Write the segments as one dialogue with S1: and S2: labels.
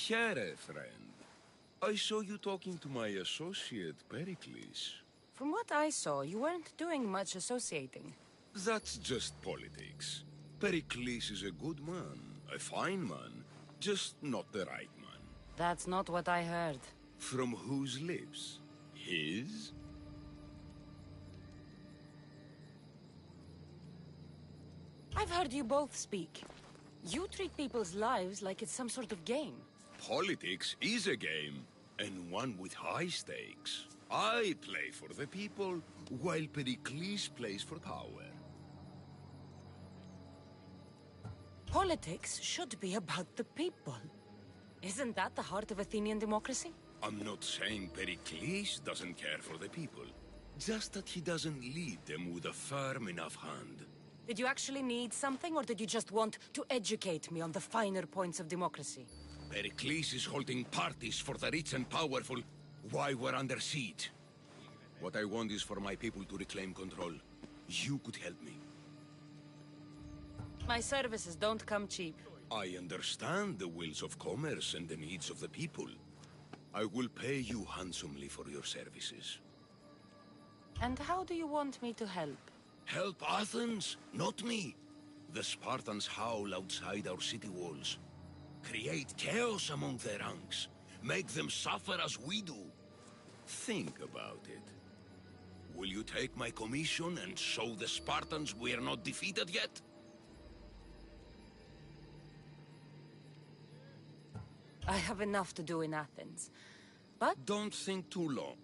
S1: Here, friend. I saw you talking to my associate, Pericles.
S2: From what I saw, you weren't doing much associating.
S1: That's just politics. Pericles is a good man, a fine man, just not the right man.
S2: That's not what I heard.
S1: From whose lips? His?
S2: I've heard you both speak. You treat people's lives like it's some sort of game.
S1: Politics is a game, and one with high stakes. I play for the people, while Pericles plays for power.
S2: Politics should be about the people. Isn't that the heart of Athenian democracy?
S1: I'm not saying Pericles doesn't care for the people, just that he doesn't lead them with a firm enough hand.
S2: Did you actually need something, or did you just want to educate me on the finer points of democracy?
S1: Pericles is holding parties for the rich and powerful while we're under siege. What I want is for my people to reclaim control. You could help me.
S2: My services don't come cheap.
S1: I understand the wills of commerce and the needs of the people. I will pay you handsomely for your services.
S2: And how do you want me to help?
S1: Help Athens, not me. The Spartans howl outside our city walls. Create chaos among their ranks. Make them suffer as we do. Think about it. Will you take my commission and show the Spartans we are not defeated yet?
S2: I have enough to do in Athens. But
S1: Don't think too long.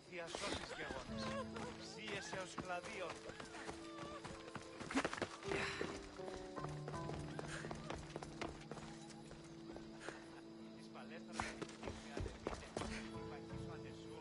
S3: Διασώσεις κι αγώνες. Ψίεσαι ως κλαδίον. Τις παλέστρας με αδερφίνε. Υπαχίσω αντεσού.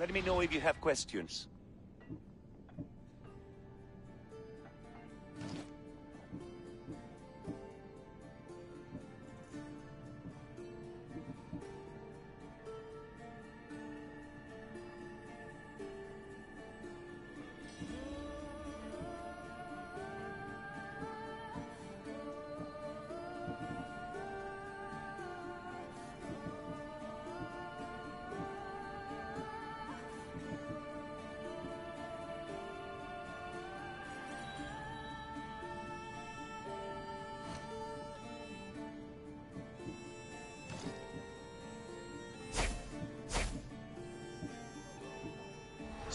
S4: Let me know if you have questions.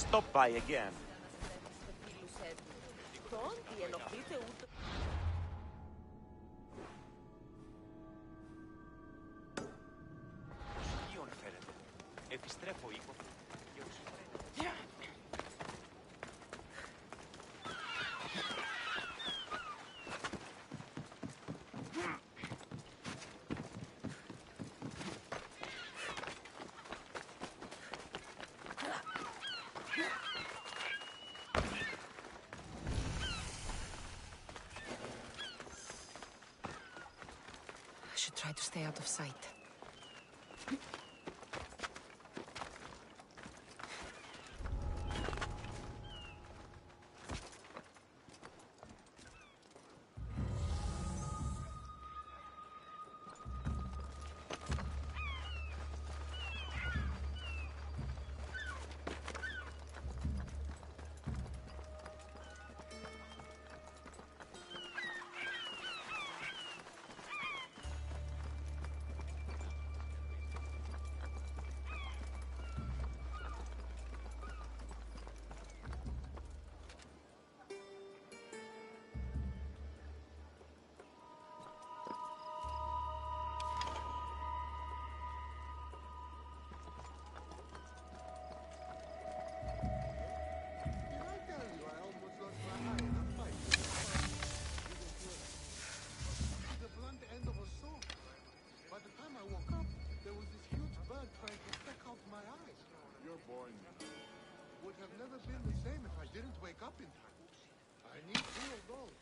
S4: Stop by again. Ποιον φέρετε. Επιστρέφω ύποπτο.
S2: I should try to stay out of sight.
S5: Would have never been the same if I didn't wake up in time. I need two of those.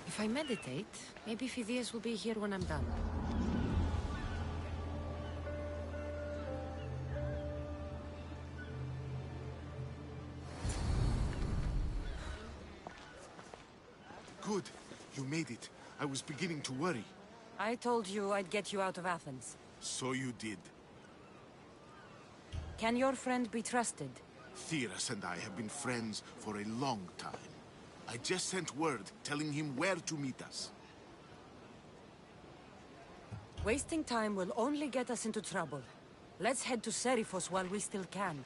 S2: If I meditate, maybe Phidias will be here when I'm done.
S5: Good. You made it. I was beginning to worry.
S2: I told you I'd get you out of Athens.
S5: So you did.
S2: Can your friend be trusted?
S5: Theras and I have been friends for a long time. I just sent word telling him where to meet us.
S2: Wasting time will only get us into trouble. Let's head to Seriphos while we still can.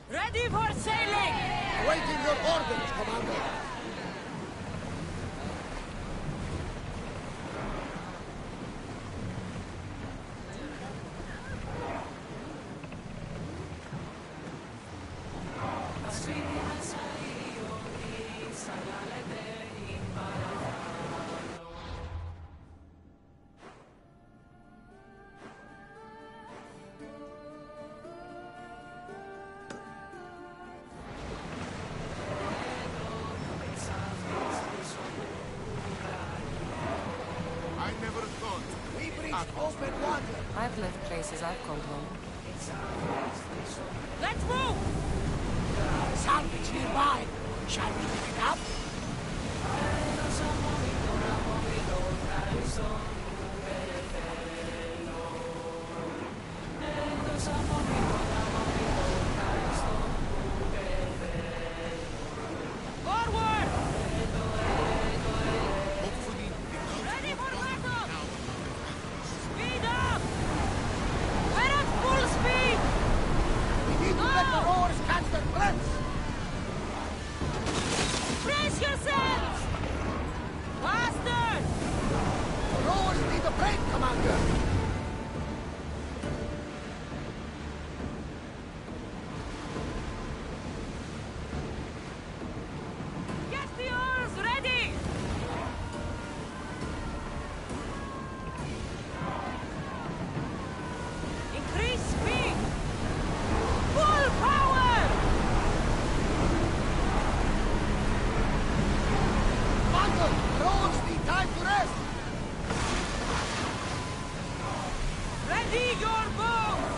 S2: Ready for sailing!
S6: Awaiting your orders, Commander. Open water.
S2: I've left places I've called home. Let's move!
S6: Salvage nearby. Shall we pick it up?
S2: Forward!
S5: Hopefully,
S2: Ready for battle! Speed up! We're at full speed!
S6: We need to let the rowers catch their breaths.
S2: Brace yourselves! Faster!
S6: The rowers need a break, Commander.
S2: Get the oars ready! Increase speed! Full power!
S6: Commander, the rowers need time to rest.
S2: Ready your bows!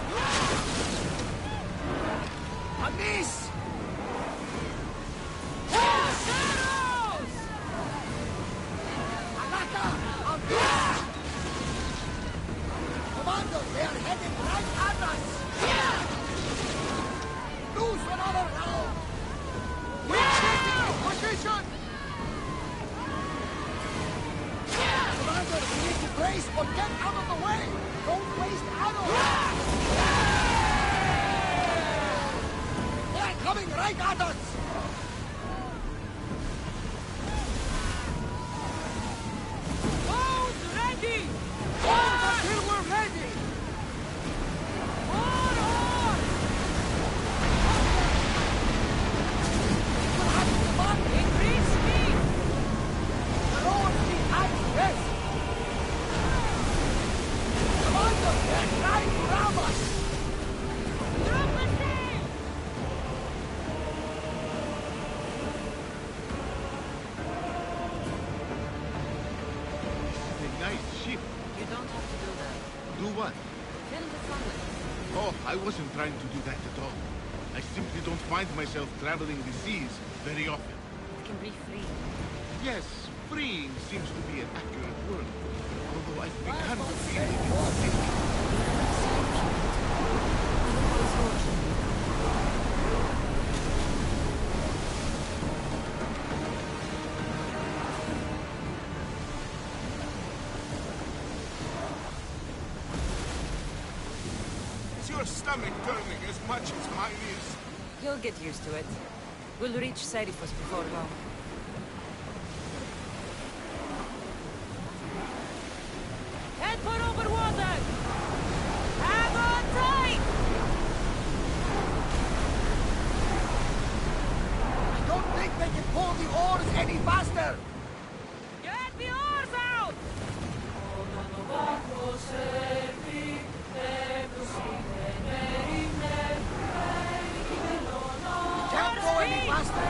S6: A miss!
S2: Arrows!
S6: Alaka! A miss! Commander, they are heading right at us! Lose another round! We're taking position! Commander, we need to brace or get out of the way! Don't waste arrows! They're coming right at us!
S2: Bows ready!
S6: Hold until we're ready!
S2: More oars!
S6: We'll have to command
S2: Increase speed!
S6: the rowers need time to rest! Commander, they're trying to ram us!
S2: Drop the sail!
S5: a nice ship.
S2: You don't have to do that.
S5: Do what?
S2: Fill the funnel.
S5: Oh, I wasn't trying to do that at all. I simply don't find myself traveling the seas very often.
S2: It can be free.
S5: Yes, freeing seems to be an accurate word. Although I've begun to feel it. Is your stomach turning as much as mine is?
S2: You'll get used to it. We'll reach Serifos before long. Head for over water! Hang on tight!
S6: I don't think they can pull the oars any faster!
S2: Get the oars out!
S6: Can't go any faster!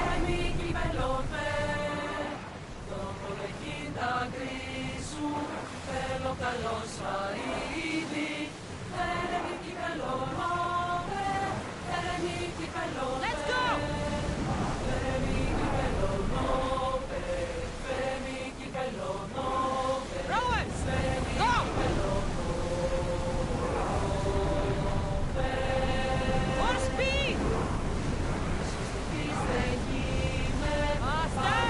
S2: Let's go! Rowers! Go! More speed! Faster!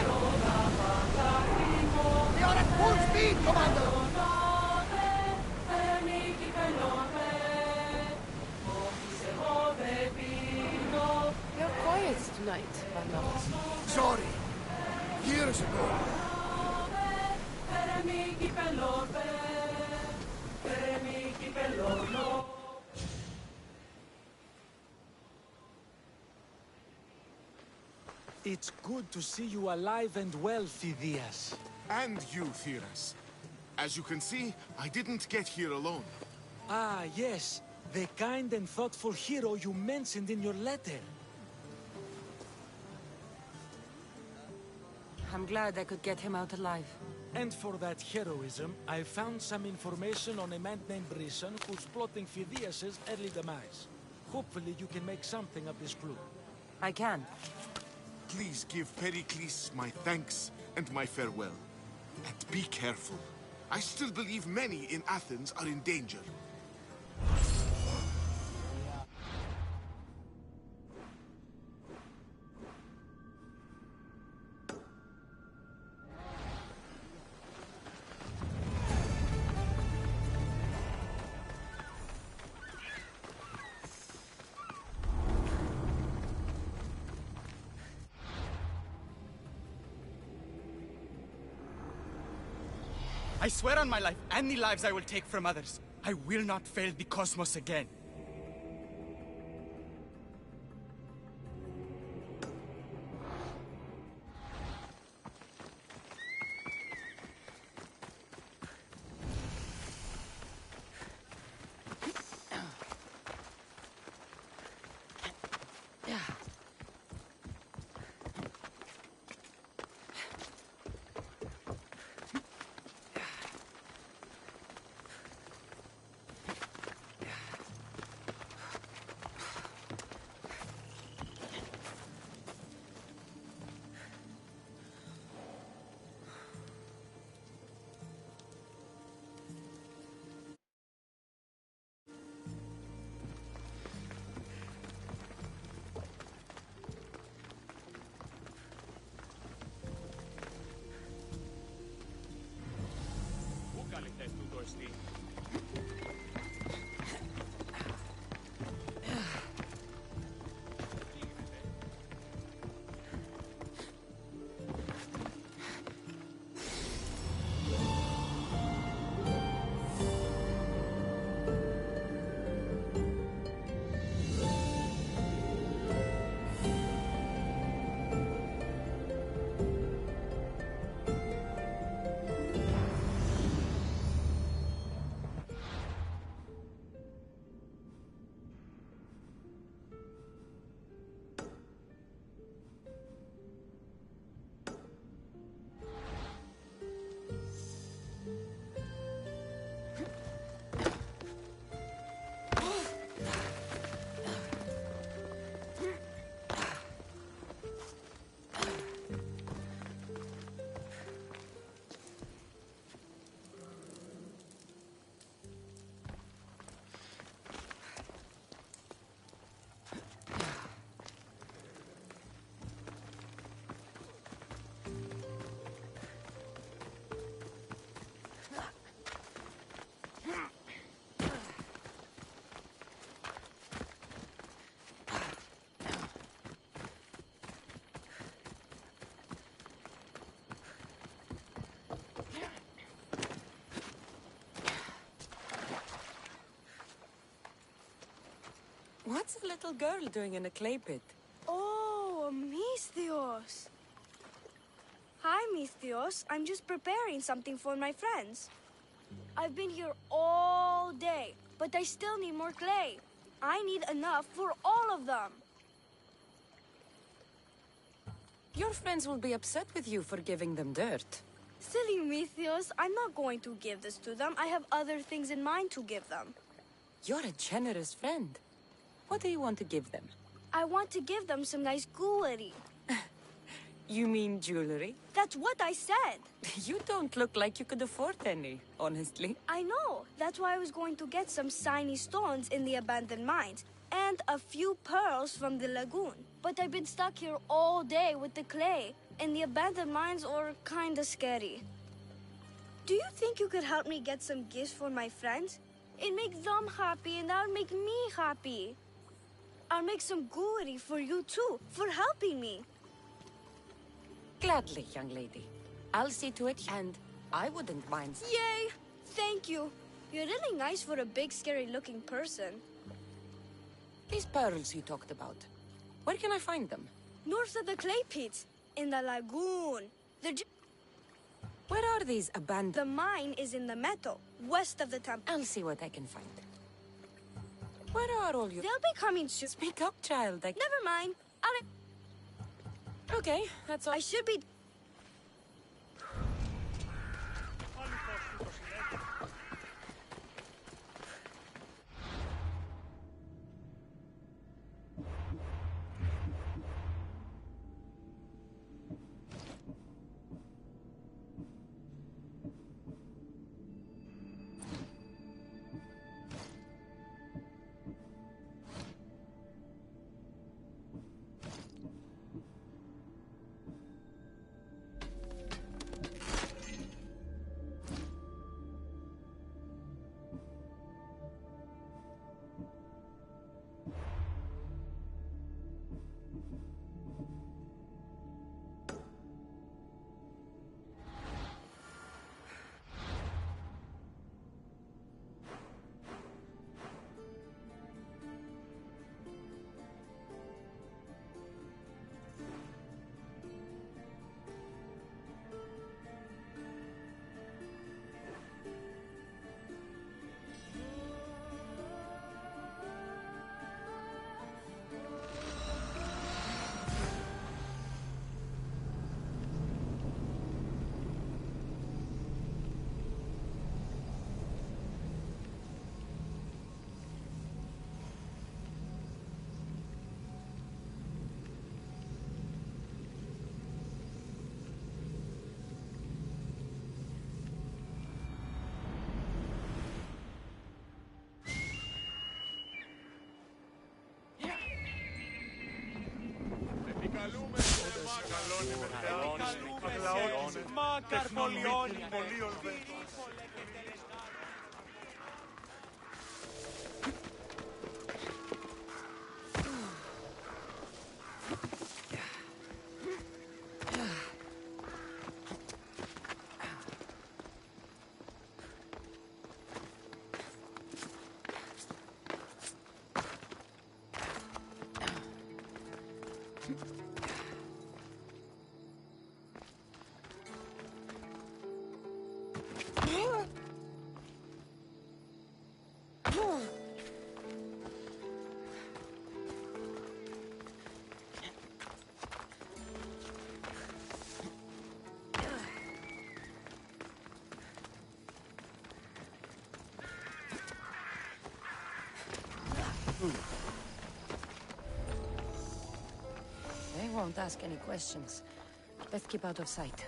S6: We are at full speed, Commander!
S2: You're quiet tonight, Banner.
S7: It's good to see you alive and well, Phidias.
S5: And you, Theras. As you can see, I didn't get here alone.
S7: Ah, yes. The kind and thoughtful hero you mentioned in your letter.
S2: I'm glad I could get him out alive.
S7: And for that heroism, I found some information on a man named Brisson who's plotting Phidias' early demise. Hopefully you can make something of this clue.
S2: I can.
S5: Please give Pericles my thanks and my farewell. And be careful. I still believe many in Athens are in danger.
S8: I swear on my life and the lives I will take from others, I will not fail the cosmos again.
S3: Πού καλυφθές τούτο εστί?
S2: What's a little girl doing in a clay pit?
S9: Oh, Misthios. Hi, Misthios. I'm just preparing something for my friends. I've been here all day, but I still need more clay. I need enough for all of them.
S2: Your friends will be upset with you for giving them dirt.
S9: Silly Misthios, I'm not going to give this to them. I have other things in mind to give them.
S2: You're a generous friend. What do you want to give them?
S9: I want to give them some nice jewelry.
S2: You mean jewelry?
S9: That's what I said.
S2: You don't look like you could afford any, honestly.
S9: I know. That's why I was going to get some shiny stones in the abandoned mines and a few pearls from the lagoon. But I've been stuck here all day with the clay, and the abandoned mines are kinda scary. Do you think you could help me get some gifts for my friends? It'd make them happy, and that'll make me happy. I'll make some jewelry for you too, for helping me.
S2: Gladly, young lady. I'll see to it, and I wouldn't mind.
S9: Yay! Thank you. You're really nice for a big, scary-looking person.
S2: These pearls you talked about, where can I find them?
S9: North of the clay pits, in the lagoon.
S2: Where are these abandoned?
S9: The mine is in the meadow, west of the temple.
S2: I'll see what I can find. Where are all you?
S9: They'll be coming soon.
S2: Speak up, child.
S9: Never mind.
S2: Okay, that's all.
S9: I should be...
S2: They won't ask any questions. Best keep out of sight.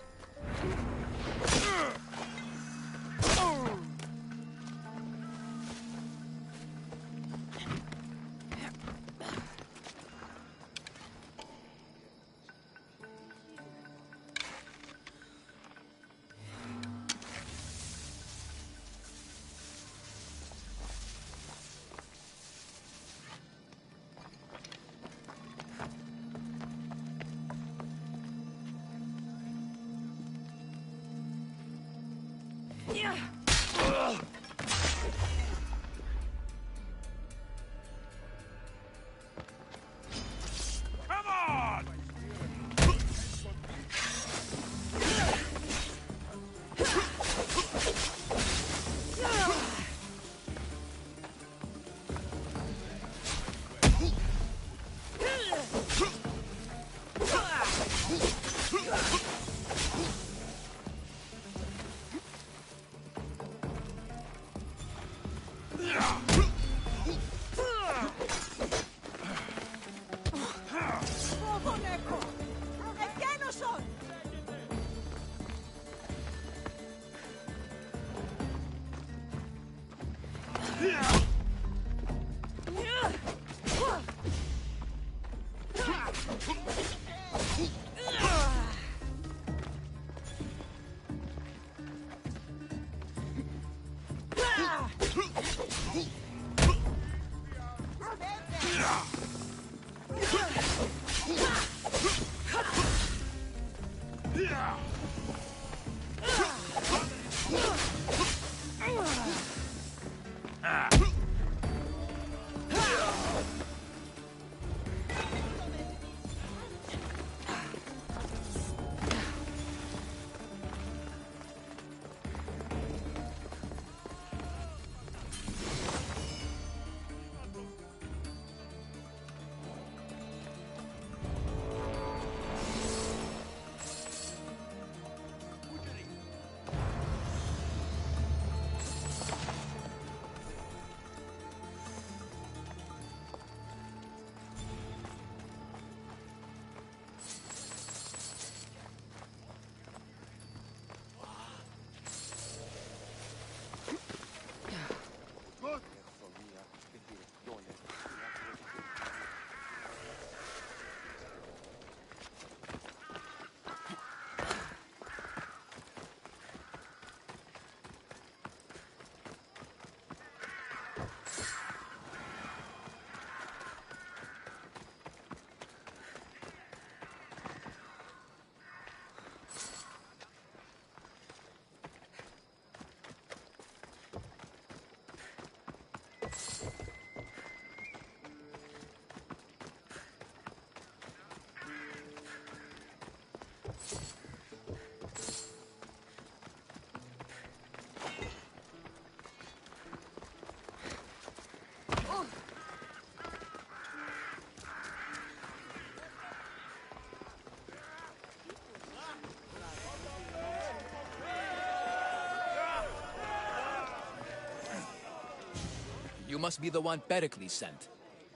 S10: You must be the one Pericles sent.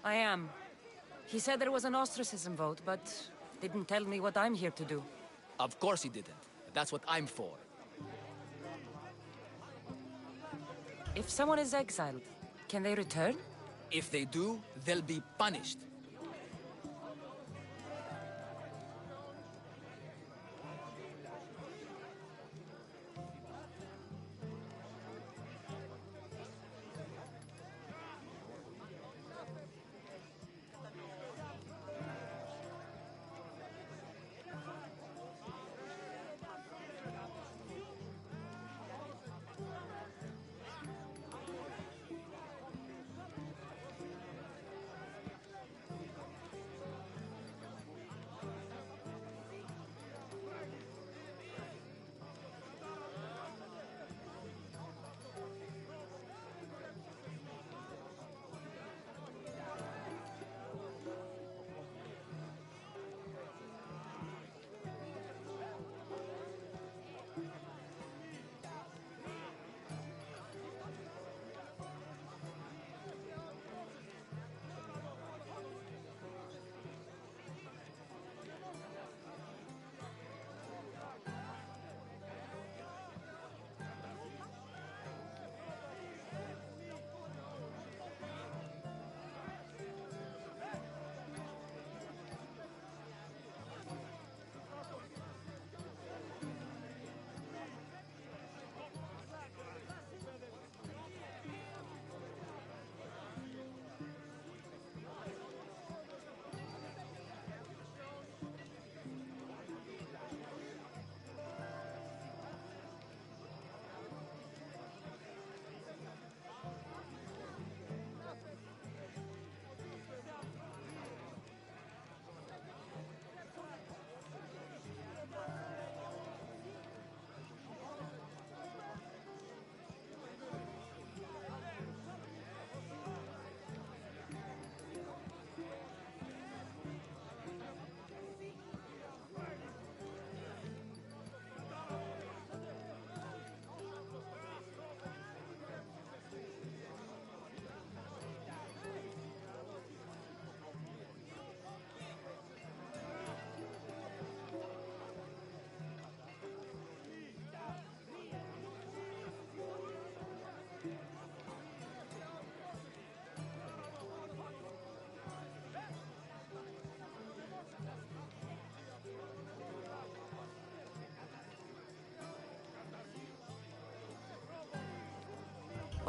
S2: I am. He said there was an ostracism vote, but didn't tell me what I'm here to do.
S10: Of course he didn't. That's what I'm for.
S2: If someone is exiled, can they return?
S10: If they do, they'll be punished.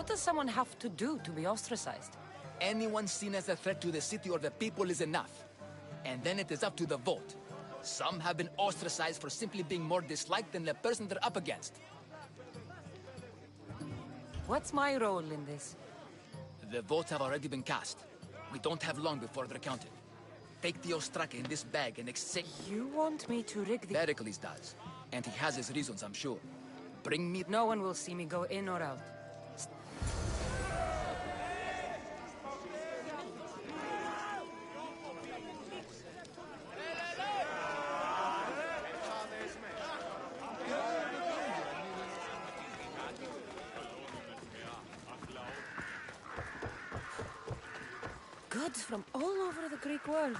S2: What does someone have to do to be ostracized?
S10: Anyone seen as a threat to the city or the people is enough. And then it is up to the vote. Some have been ostracized for simply being more disliked than the person they're up against.
S2: What's my role in this?
S10: The votes have already been cast. We don't have long before they're counted. Take the ostraka in this bag and accept.
S2: You want me to rig the...
S10: Pericles does. And he has his reasons, I'm sure. Bring me...
S2: No one will see me go in or out. Gods from all over the Greek world.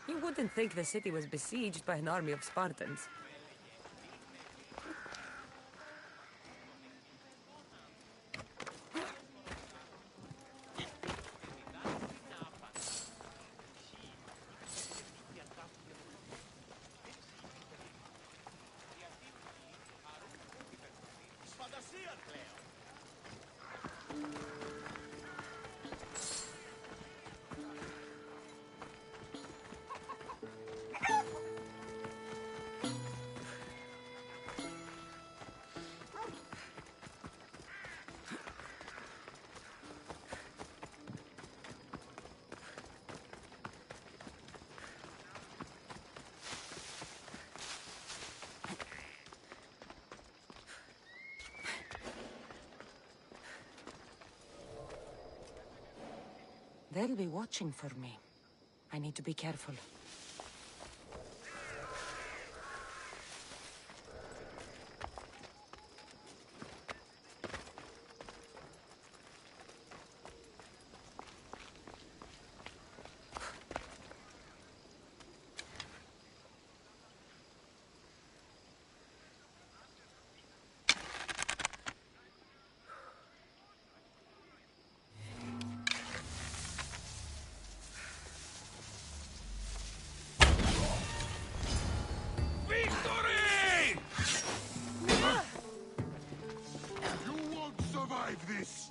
S2: You wouldn't think the city was besieged by an army of Spartans. They'll be watching for me. I need to be careful.
S5: survive this!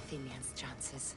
S2: Athenians' chances.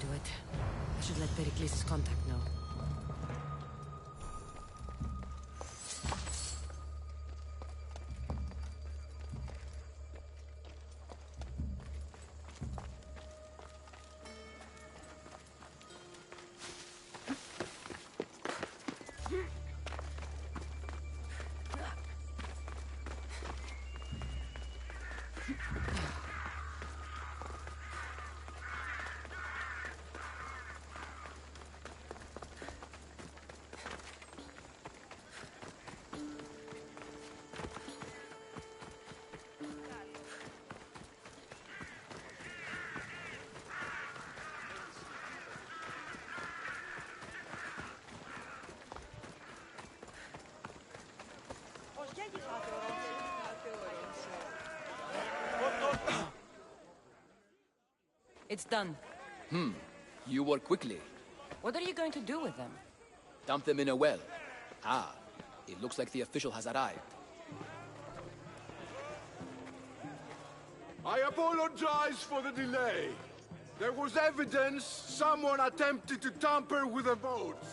S2: do it. I should let Pericles' contact know. It's done.
S10: You work quickly.
S2: What are you going to do with them?
S10: Dump them in a well. Ah, it looks like the official has arrived.
S5: I apologize for the delay. There was evidence someone attempted to tamper with the votes.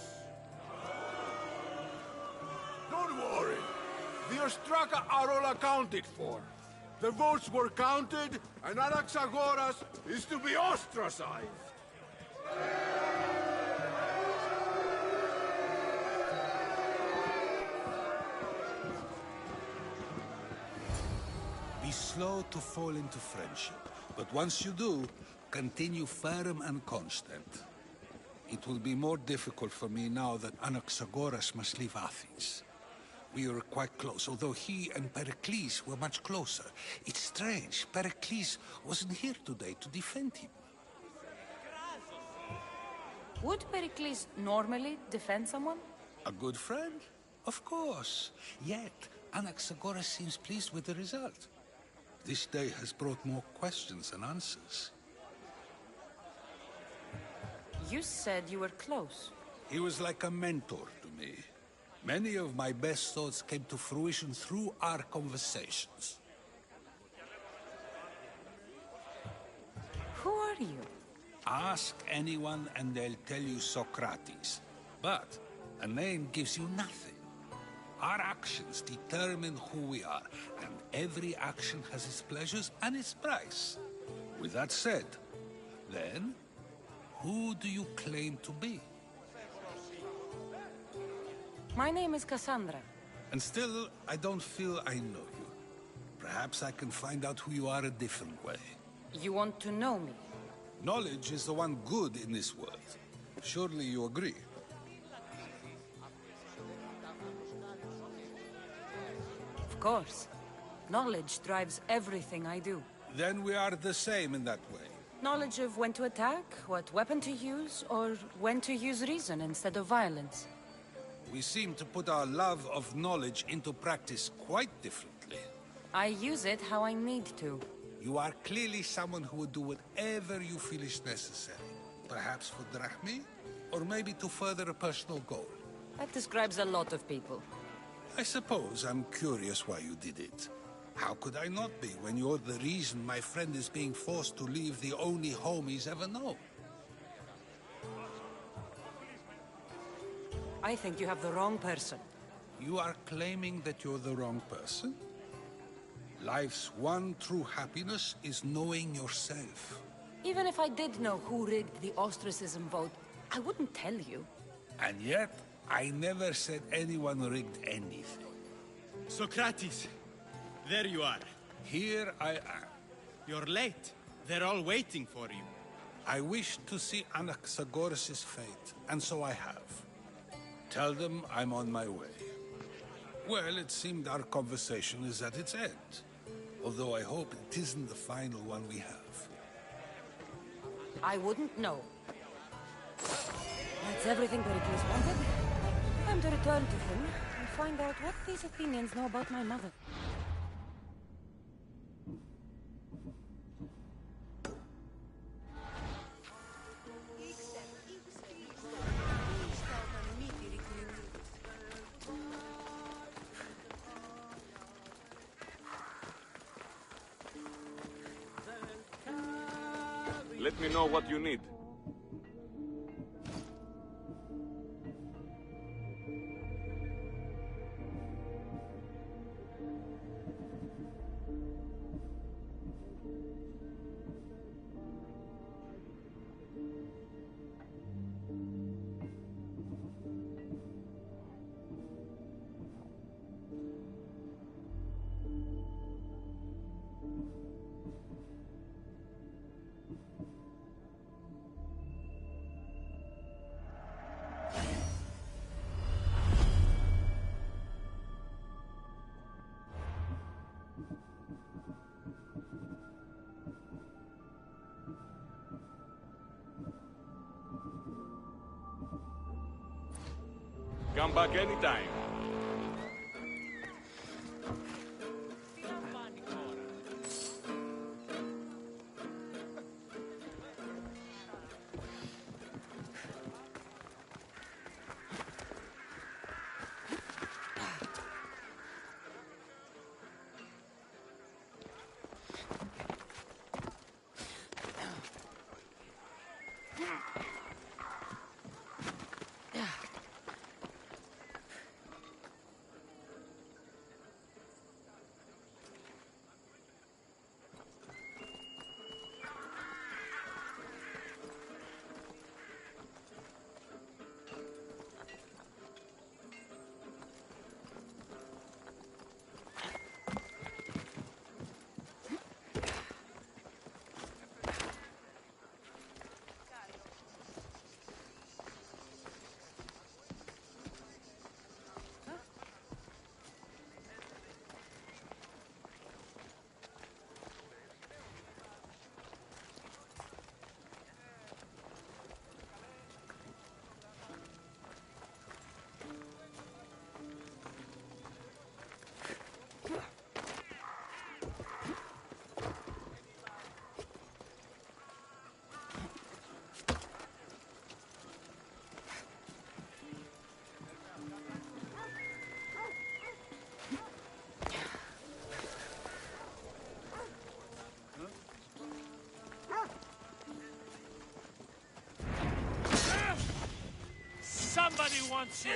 S5: Don't worry. The Ostraka are all accounted for. The votes were counted, and Anaxagoras is to be ostracized.
S11: Be slow to fall into friendship, but once you do, continue firm and constant. It will be more difficult for me now that Anaxagoras must leave Athens. We were quite close, although he and Pericles were much closer. It's strange, Pericles wasn't here today to defend him.
S2: Would Pericles normally defend someone?
S11: A good friend? Of course. Yet, Anaxagoras seems pleased with the result. This day has brought more questions than answers.
S2: You said you were close.
S11: He was like a mentor to me. Many of my best thoughts came to fruition through our conversations.
S2: Who are you?
S11: Ask anyone and they'll tell you Socrates. But a name gives you nothing. Our actions determine who we are, and every action has its pleasures and its price. With that said, then, who do you claim to be?
S2: My name is Cassandra.
S11: And still, I don't feel I know you. Perhaps I can find out who you are a different way.
S2: You want to know me?
S11: Knowledge is the one good in this world. Surely you agree?
S2: Of course. Knowledge drives everything I do.
S11: Then we are the same in that way.
S2: Knowledge of when to attack, what weapon to use, or when to use reason instead of violence.
S11: We seem to put our love of knowledge into practice quite differently.
S2: I use it how I need to.
S11: You are clearly someone who would do whatever you feel is necessary. Perhaps for drachmi, or maybe to further a personal goal.
S2: That describes a lot of people.
S11: I suppose I'm curious why you did it. How could I not be when you're the reason my friend is being forced to leave the only home he's ever known?
S2: I think you have the wrong person.
S11: You are claiming that you're the wrong person? Life's one true happiness is knowing yourself.
S2: Even if I did know who rigged the ostracism vote, I wouldn't tell you.
S11: And yet, I never said anyone rigged anything.
S8: Socrates, there you are.
S11: Here I am.
S8: You're late. They're all waiting for you.
S11: I wish to see Anaxagoras' fate, and so I have. Tell them I'm on my way. Well, it seemed our conversation is at its end. Although I hope it isn't the final one we have.
S2: I wouldn't know. That's everything Pericles wanted. Time to return to him and find out what these Athenians know about my mother.
S3: Let me know what you need. Come back anytime.
S7: Somebody wants you!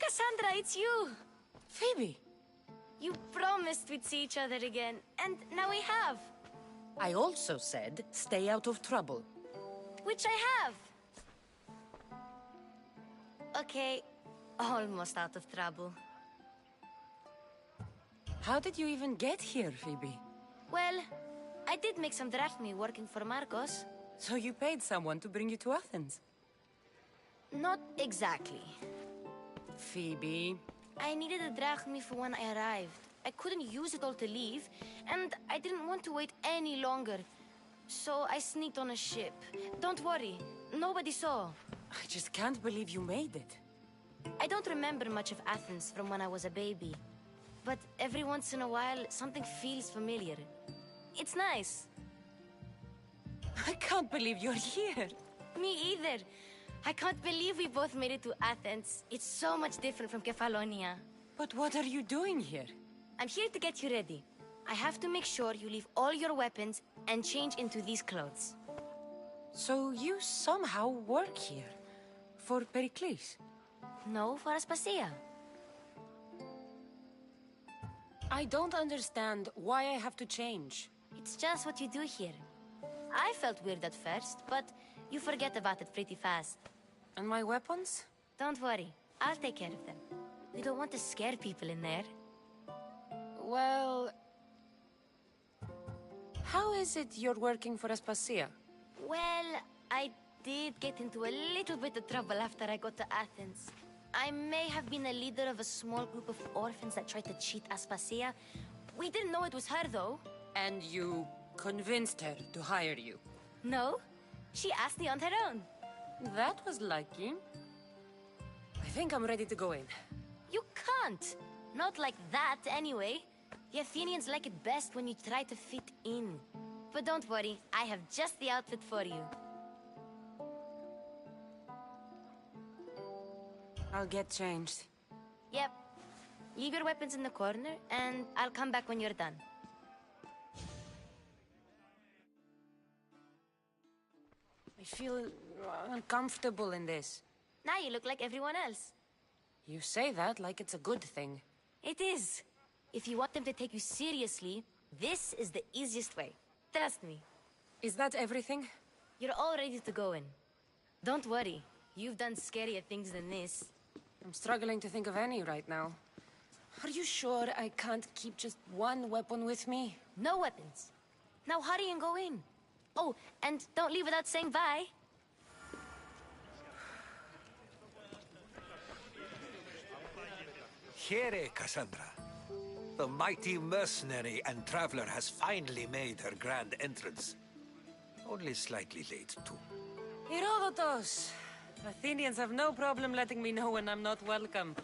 S9: Cassandra, it's you!
S2: Phoebe!
S9: You promised we'd see each other again, and now we have.
S2: I also said, stay out of trouble.
S9: Which I have. Okay, almost out of trouble.
S2: How did you even get here, Phoebe?
S9: Well,
S12: I did make some drachmi working for Marcos.
S2: So you paid someone to bring you to Athens?
S12: Not exactly.
S2: Phoebe...
S12: I needed a drachmi for when I arrived. I couldn't use it all to leave, and I didn't want to wait any longer. So I sneaked on a ship. Don't worry, nobody saw.
S2: I just can't believe you made it.
S12: I don't remember much of Athens from when I was a baby. But every once in a while, something feels familiar. It's nice.
S2: I can't believe you're here.
S12: Me either. I can't believe we both made it to Athens. It's so much different from Kefalonia.
S2: But what are you doing here?
S12: I'm here to get you ready. I have to make sure you leave all your weapons and change into these clothes.
S2: So you somehow work here? For Pericles?
S12: No, for Aspasia.
S2: I don't understand why I have to change.
S12: It's just what you do here. I felt weird at first, but you forget about it pretty fast.
S2: And my weapons?
S12: Don't worry, I'll take care of them. We don't want to scare people in there.
S2: Well... How is it you're working for Aspasia?
S12: Well, I did get into a little bit of trouble after I got to Athens. I may have been a leader of a small group of orphans that tried to cheat Aspasia. We didn't know it was her, though.
S2: And you convinced her to hire you?
S12: No, she asked me on her own.
S2: That was lucky. I think I'm ready to go in.
S12: You can't. Not like that, anyway. The Athenians like it best when you try to fit in. But don't worry, I have just the outfit for you.
S2: I'll get changed.
S12: Yep. Leave your weapons in the corner, and I'll come back when you're done.
S2: I feel uncomfortable in this.
S12: Now you look like everyone else.
S2: You say that like it's a good thing.
S12: It is. If you want them to take you seriously, this is the easiest way. Trust me.
S2: Is that everything?
S12: You're all ready to go in. Don't worry. You've done scarier things than this.
S2: I'm struggling to think of any right now. Are you sure I can't keep just one weapon with me?
S12: No weapons. Now hurry and go in. Oh, and don't leave without saying bye.
S11: Here, Cassandra. The mighty mercenary and traveler has finally made her grand entrance. Only slightly late, too.
S2: Herodotos! Athenians have no problem letting me know when I'm not welcome.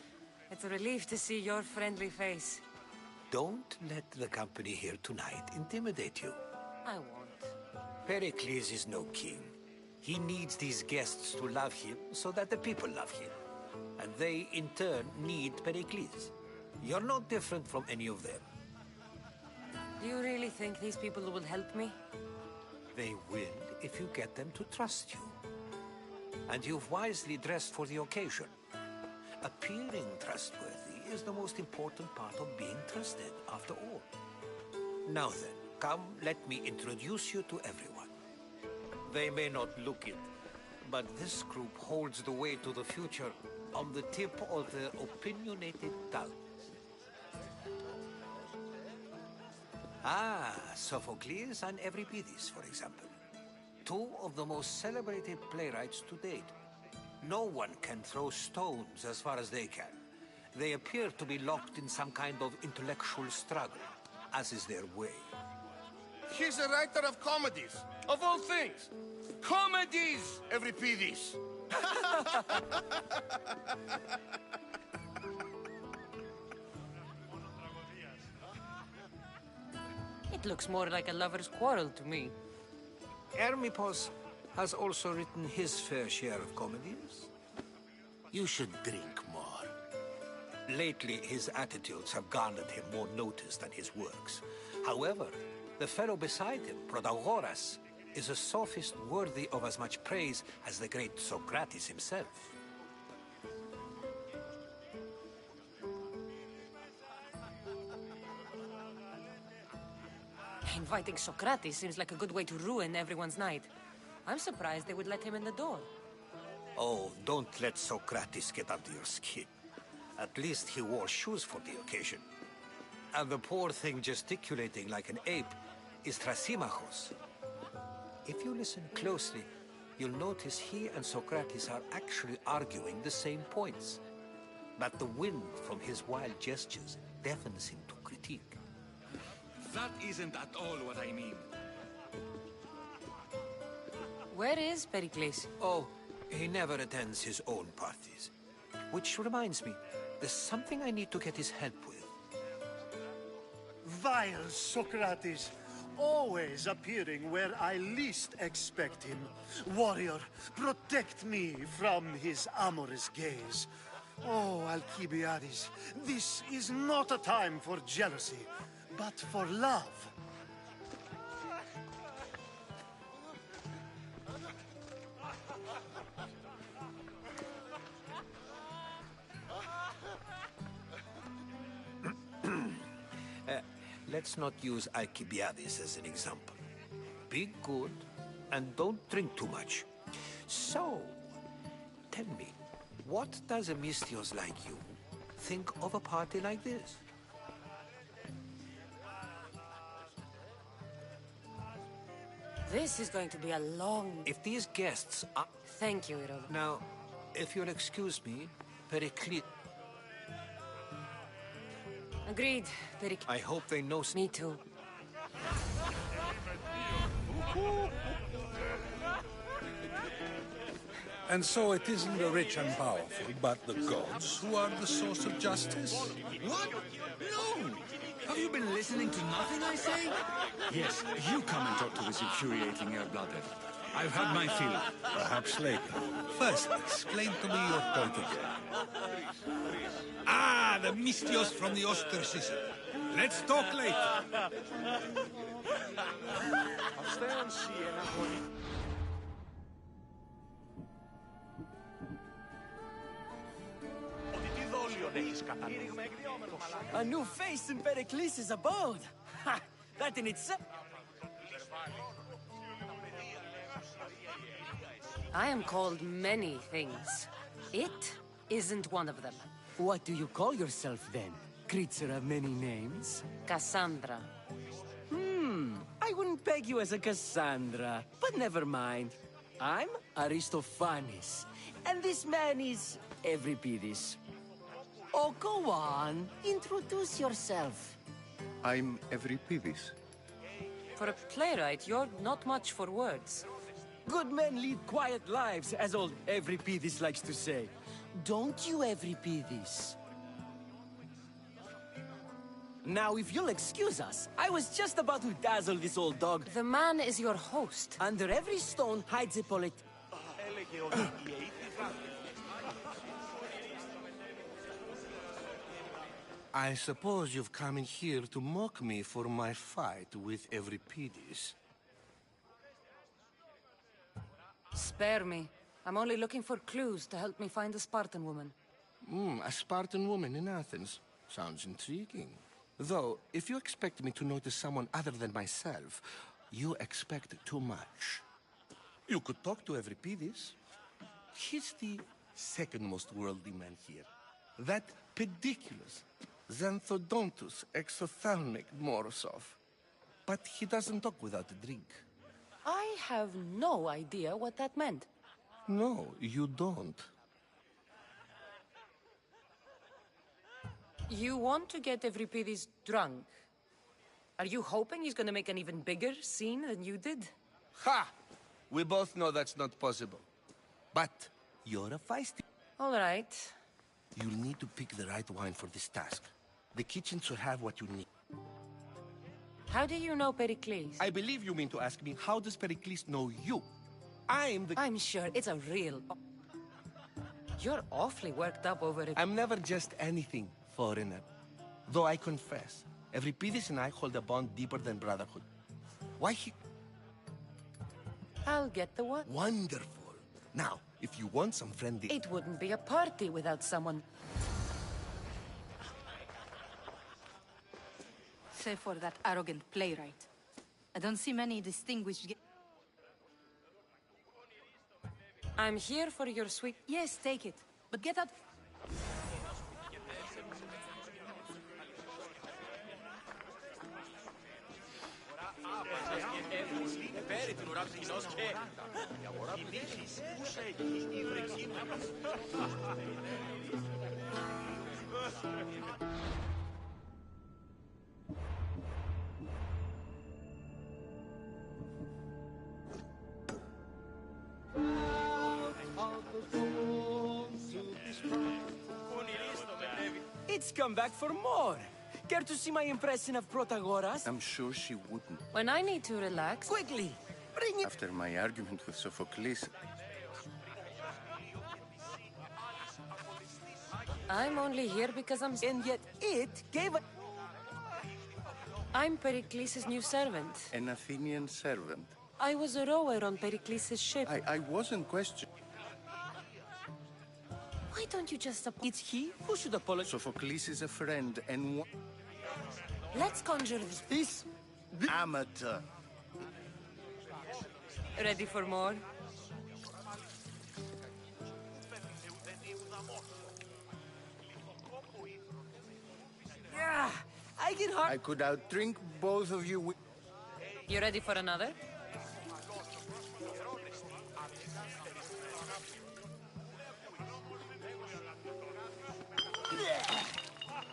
S2: It's a relief to see your friendly face.
S11: Don't let the company here tonight intimidate you.
S2: I won't.
S11: Pericles is no king. He needs these guests to love him so that the people love him. And they, in turn, need Pericles. You're no different from any of them.
S2: Do you really think these people will help me?
S11: They will if you get them to trust you. And you've wisely dressed for the occasion. Appearing trustworthy is the most important part of being trusted, after all. Now then, come, let me introduce you to everyone. They may not look it, but this group holds the way to the future on the tip of their opinionated tongue. Ah, Sophocles and Euripides, for example. Two of the most celebrated playwrights to date. No one can throw stones as far as they can. They appear to be locked in some kind of intellectual struggle, as is their way.
S5: He's a writer of comedies, of all things. Comedies, Euripides.
S2: It looks more like a lover's quarrel to me.
S11: Hermippos has also written his fair share of comedies. You should drink more. Lately, his attitudes have garnered him more notice than his works. However, the fellow beside him, Protagoras, is a sophist worthy of as much praise as the great Socrates himself.
S2: Inviting Socrates seems like a good way to ruin everyone's night. I'm surprised they would let him in the door.
S11: Oh, don't let Socrates get under your skin. At least he wore shoes for the occasion. And the poor thing gesticulating like an ape
S13: is Thrasymachos. If you listen closely, you'll notice he and Socrates are actually arguing the same points. But the wind from his wild gestures deafens him to critique.
S1: That isn't at all what I mean.
S2: Where is Pericles?
S13: Oh, he never attends his own parties. Which reminds me, there's something I need to get his help with.
S14: Vile Socrates, always appearing where I least expect him. Warrior, protect me from his amorous gaze. Oh, Alcibiades, this is not a time for jealousy, but for love.
S13: Let's not use Alcibiades as an example. Be good, and don't drink too much. So, tell me, what does a Mystios like you think of a party like this?
S2: This is going to be a long...
S13: If these guests are...
S2: Thank you, Irod.
S13: Now, if you'll excuse me, Pericles...
S2: Agreed, Pericles.
S13: I hope they know...
S2: Me too.
S11: And so it isn't the rich and powerful, but the gods who are the source of justice?
S1: What? No! Have you been listening to nothing I say? Yes, you come and talk to this infuriating air-blooded. I've had my fill.
S11: Perhaps later. First, explain to me your point of view. Ah, the Mystios from the ostracism. Let's talk later.
S15: A new face in Pericles' abode. Ha! That in itself...
S2: I am called many things. It isn't one of them.
S15: What do you call yourself, then? Creature of many names?
S2: Cassandra.
S15: I wouldn't peg you as a Cassandra, but never mind. I'm Aristophanes, and this man is Euripides. Oh, go on. Introduce yourself.
S16: I'm Euripides.
S2: For a playwright, you're not much for words.
S15: Good men lead quiet lives, as old Euripides likes to say. Don't you, Euripides? Now, if you'll excuse us, I was just about to dazzle this old dog.
S2: The man is your host.
S15: Under every stone hides a
S16: I suppose you've come in here to mock me for my fight with Euripides.
S2: Spare me. I'm only looking for clues to help me find a Spartan woman.
S16: A Spartan woman in Athens. Sounds intriguing. Though, if you expect me to notice someone other than myself, you expect too much. You could talk to Euripides. He's the second most worldly man here. That pediculous, Xanthodontus exophthalmic Morosov. But he doesn't talk without a drink.
S2: I have no idea what that meant.
S16: No, you don't.
S2: You want to get Euripides drunk? Are you hoping he's gonna make an even bigger scene than you did?
S16: Ha! We both know that's not possible. But you're a feisty...
S2: All right.
S16: You'll need to pick the right wine for this task. The kitchen should have what you need.
S2: How do you know Pericles?
S16: I believe you mean to ask me, how does Pericles know you? I'm
S2: sure it's a real... You're awfully worked up over it.
S16: I'm never just anything, foreigner. Though I confess, Euripides and I hold a bond deeper than brotherhood. Why he...
S2: I'll get the one.
S16: Wonderful. Now, if you want some friendly...
S2: It wouldn't be a party without someone...
S17: Save for that arrogant playwright. I don't see many distinguished...
S2: I'm here for your sweet...
S17: Yes, take it. But get out...
S8: την ουρά του κοινός και...
S15: It's come back for more. Care to see my impression of Protagoras?
S16: I'm sure she wouldn't.
S2: When I need to relax...
S15: Quickly, bring it!
S16: After my argument with Sophocles...
S2: I'm only here because I'm...
S15: And yet it gave a...
S2: I'm Pericles' new servant.
S16: An Athenian servant.
S2: I was a rower on Pericles' ship.
S16: I wasn't questioned.
S2: Why don't you just...
S15: It's he who should apologize.
S16: Sophocles is a friend and...
S2: Let's conjure this.
S16: Amateur.
S2: Ready for more?
S15: Yeah, I get hard.
S16: I could outdrink both of you with...
S2: You ready for another?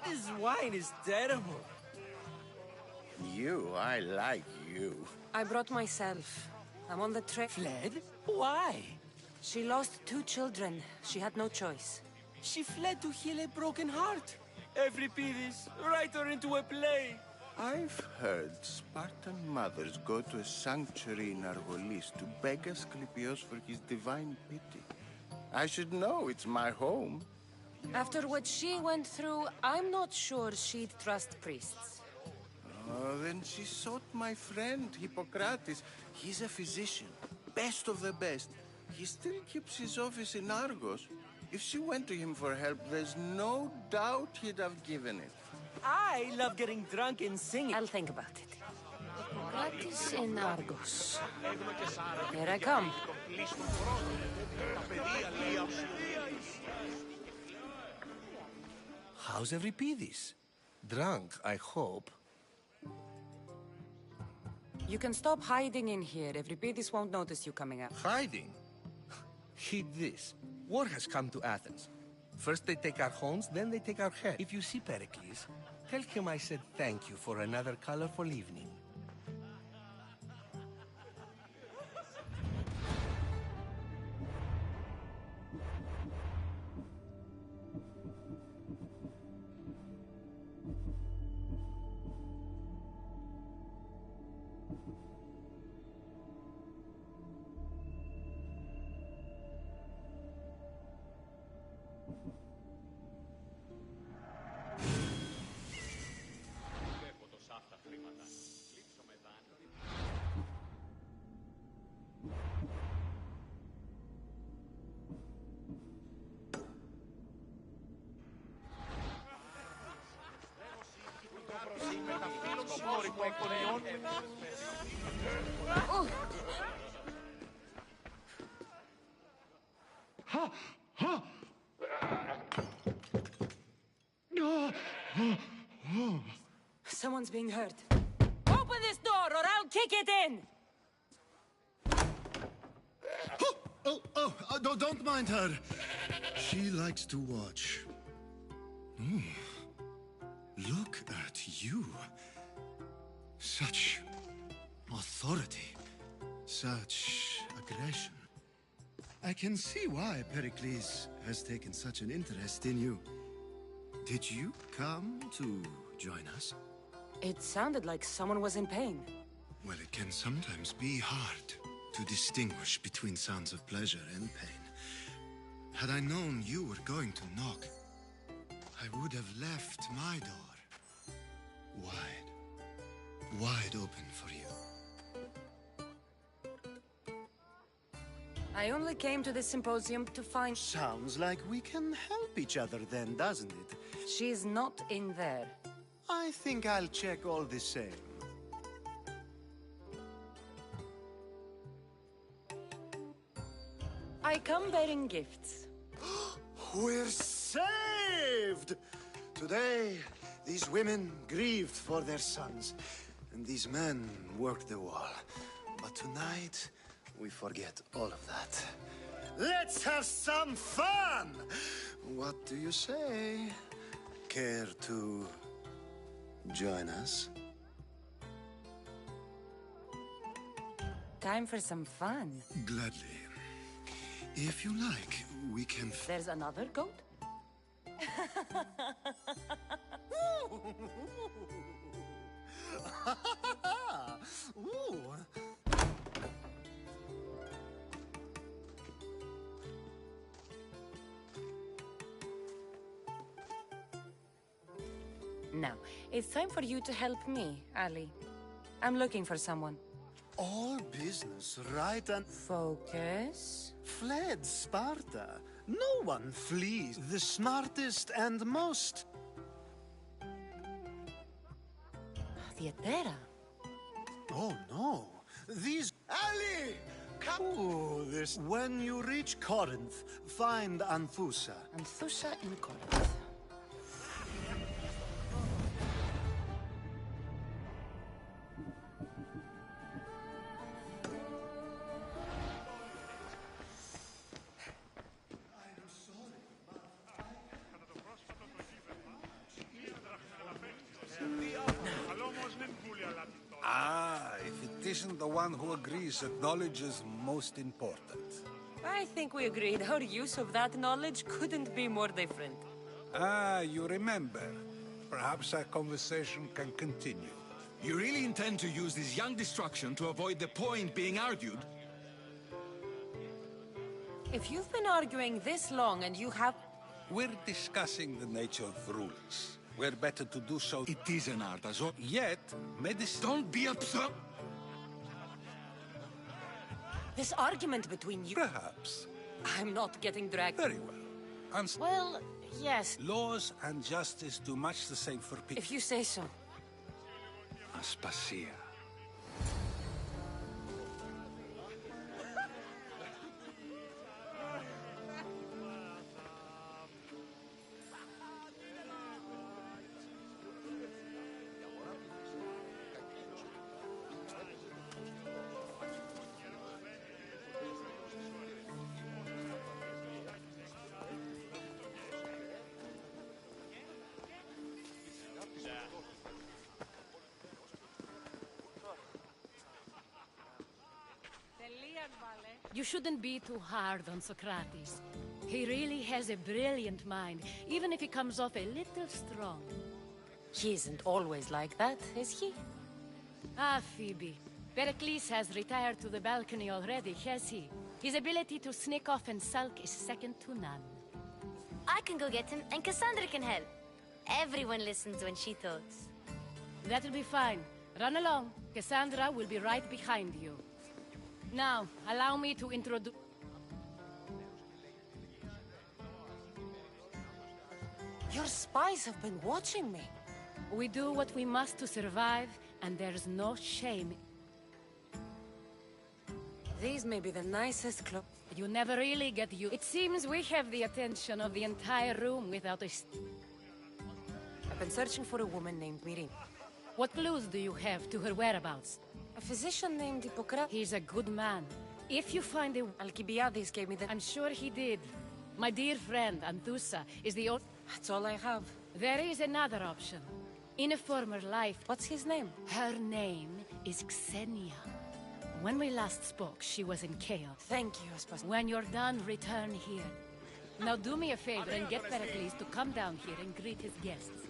S15: This wine is terrible.
S16: I like you.
S2: I brought myself. I'm on the train.
S15: Fled? Why?
S2: She lost 2 children. She had no choice.
S15: She fled to heal a broken heart. Euripides, write her into a play.
S16: I've heard Spartan mothers go to a sanctuary in Argolis to beg Asclepios for his divine pity. I should know, it's my home.
S2: After what she went through, I'm not sure she'd trust priests.
S16: Oh, then she sought my friend, Hippocrates. He's a physician, best of the best. He still keeps his office in Argos. If she went to him for help, there's no doubt he'd have given it.
S15: I love getting drunk and singing.
S2: I'll think about it. Hippocrates in Argos. Here I come.
S16: How's Euripides? Drunk, I hope.
S2: You can stop hiding in here. Euripides won't notice you coming out.
S13: Hiding? Heed this. War has come to Athens. First they take our homes, then they take our head. If you see Pericles, tell him I said thank you for another colorful evening.
S2: Someone's being hurt. Open this door or I'll kick it in!
S14: Don't mind her. She likes to watch. Look at you. Such authority. Such aggression. I can see why Pericles has taken such an interest in you. Did you come to join us?
S2: It sounded like someone was in pain.
S14: Well, it can sometimes be hard to distinguish between sounds of pleasure and pain. Had I known you were going to knock, I would have left my door wide open for you.
S2: I only came to this symposium to find...
S14: Sounds like we can help each other then, doesn't it?
S2: She's not in there.
S14: I think I'll check all the same.
S2: I come bearing gifts.
S14: We're saved! Today, these women grieved for their sons, and these men worked the wall. But tonight, we forget all of that. Let's have some fun! What do you say? Care to join us?
S2: Time for some fun.
S14: Gladly. If you like, we can...
S2: There's another goat?
S14: Ooh.
S2: Now, it's time for you to help me, Ali. I'm looking for someone.
S14: All business, right and...
S2: Focus.
S14: Fled Sparta. No one flees. The smartest and most...
S2: Theatera.
S14: Oh, no. These... Ali! Come... Oh, this... When you reach Corinth, find Anthusa.
S2: Anthusa in Corinth.
S11: If it isn't the one who agrees that knowledge is most important.
S2: I think we agreed our use of that knowledge couldn't be more different.
S11: You remember. Perhaps our conversation can continue.
S1: You really intend to use this young destruction to avoid the point being argued?
S2: If you've been arguing this long and you have...
S11: We're discussing the nature of rules. We're better to do so...
S1: It is an art, as well.
S11: Yet, medicine...
S1: Don't be upset!
S2: This argument between you...
S11: Perhaps.
S2: I'm not getting dragged.
S11: Very well.
S2: Well, yes.
S11: Laws and justice do much the same for people.
S2: If you say so.
S11: Aspasia.
S18: You shouldn't be too hard on Socrates. He really has a brilliant mind, even if he comes off a little strong.
S2: He isn't always like that, is he?
S18: Ah, Phoebe. Pericles has retired to the balcony already, has he? His ability to sneak off and sulk is second to none.
S12: I can go get him, and Cassandra can help. Everyone listens when she talks.
S18: That'll be fine. Run along. Cassandra will be right behind you. Now, allow me to introduce...
S2: Your spies have been watching me.
S18: We do what we must to survive, and there's no shame.
S2: These may be the nicest clothes.
S18: You never really get you. It seems we have the attention of the entire room without a...
S2: I've been searching for a woman named Mirin.
S18: What clues do you have to her whereabouts?
S2: A physician named Hippocrates.
S18: He's a good man. If you find a...
S2: Alcibiades gave me the...
S18: I'm sure he did. My dear friend, Anthusa, is the...
S2: That's all I have.
S18: There is another option. In a former life...
S2: What's his name?
S18: Her name is Xenia. When we last spoke, she was in chaos.
S2: Thank you, Aspas.
S18: When you're done, return here. Now do me a favor and get Pericles to come down here and greet his guests.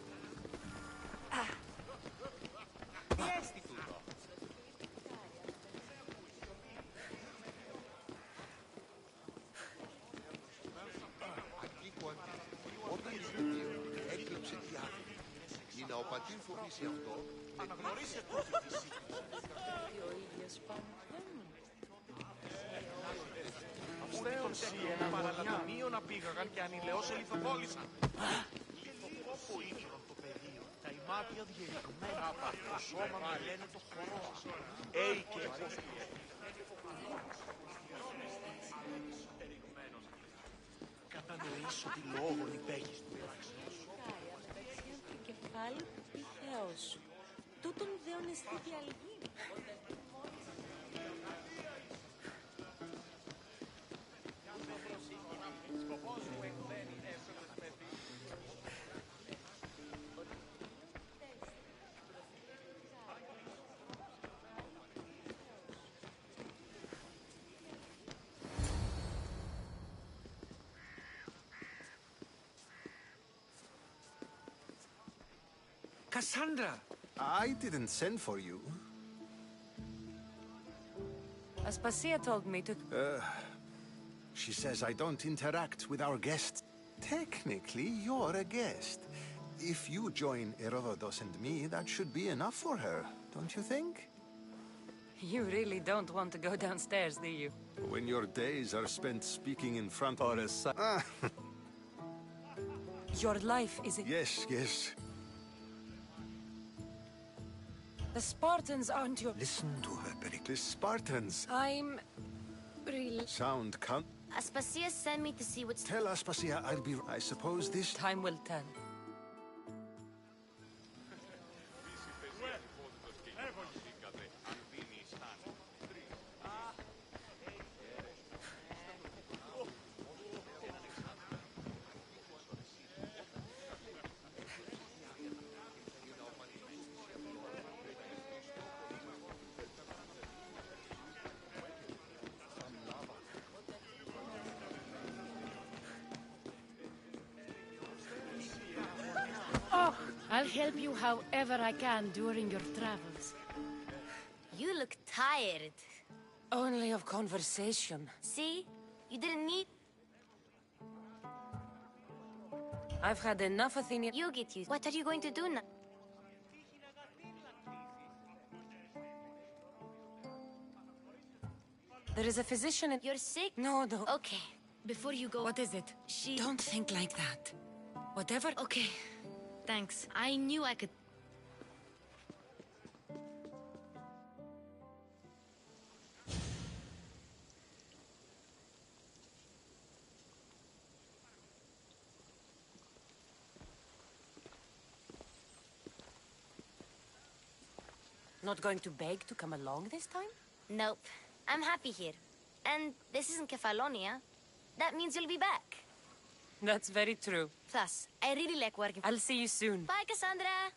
S5: Ο πατήρ φοβήσει αυτό.
S3: Αναγνωρίστε το Αφού τον ένα παρανατομείο να πήγαγαν και ανηλαιώσελοι θα πώλησαν. Όπου ήλιον το πεδίο, τα ημάτια διερυγμένα, το σώμα με λένε το χορό. Έι και εγώ. Κατανοήσω τι λόγον υπέχεις του πράξεως.
S2: Κεφάλι τυχαίος. Τούτον δεον εστί διαλγή.
S13: Cassandra!
S5: I didn't send for you.
S2: Aspasia told me to...
S5: She says I don't interact with our guests. Technically, you're a guest. If you join Herodotus and me, that should be enough for her, don't you think?
S2: You really don't want to go downstairs, do you?
S5: When your days are spent speaking in front of us.
S2: Your life is...
S5: Yes, yes.
S2: The Spartans aren't your...
S5: Listen to her, Pericles. Spartans.
S2: I'm... really...
S5: Sound count.
S12: Aspasia sent me to see what's...
S5: Tell Aspasia I'll be... I suppose this...
S2: Time will tell.
S18: Oh, I'll help you however I can during your travels.
S12: You look tired.
S2: Only of conversation.
S12: See? You didn't need...
S2: I've had enough, Athenian.
S12: You get used. What are you going to do now?
S2: There is a physician in...
S12: You're sick?
S2: No, no.
S12: Okay. Before you go...
S2: What is it? Don't think like that. Whatever...
S12: Okay. Thanks. I knew I could...
S2: Not going to beg to come along this time?
S12: Nope. I'm happy here. And this isn't Kefalonia. That means you'll be back.
S2: That's very true.
S12: Plus, I really like working...
S2: I'll see you soon.
S12: Bye, Cassandra!